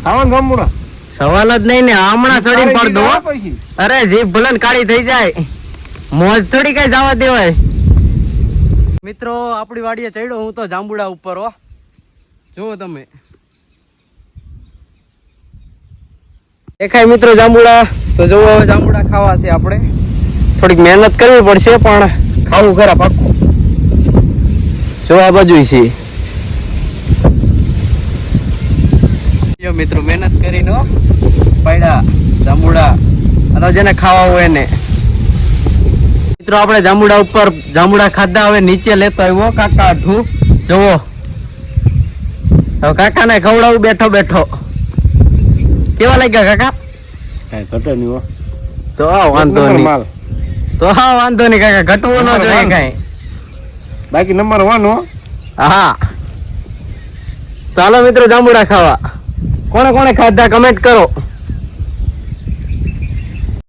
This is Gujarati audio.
ખાવાનું જાંબુડા સવાલ જ નહીં ને હમણાં ચડીને પડ દો. અરે જીભ ભલન કાળી થઈ જાય, મોજ થોડી કઈ જવા દેવાય. મિત્રો આપણી વાડીએ ચડ્યો હું તો જાંબુડા ઉપર. હો જુઓ તમે, દેખાય મિત્રો જાંબુડા? તો જુઓ હવે જાંબુડા ખાવા છે આપણે. થોડીક મહેનત કરવી પડશે પણ ખાવું ખરા પાક્કું. જો આ બાજુ છે મિત્રો, મહેનત કરીને પાડ્યા જાંબુડા. અને જેને ખાવા હોય એને. મિત્રો આપણે જાંબુડા ઉપર જાંબુડા ખાધા, હવે નીચે લેતો આવ્યો કાકા ઠું. જુઓ હવે કાકા ને ખવડાવું બેઠો બેઠો. કેવા લાગ્યા કાકા? કઈ ઘટે નહીં. તો વાંધો નહીં, તો વાંધો નહીં કાકા, ઘટવું ન જોઈએ કઈ. બાકી નંબર 1 હો. હા ચાલો મિત્રો જાંબુડા ખાવા. કોણે કોણે ખાધા કમેન્ટ કરો.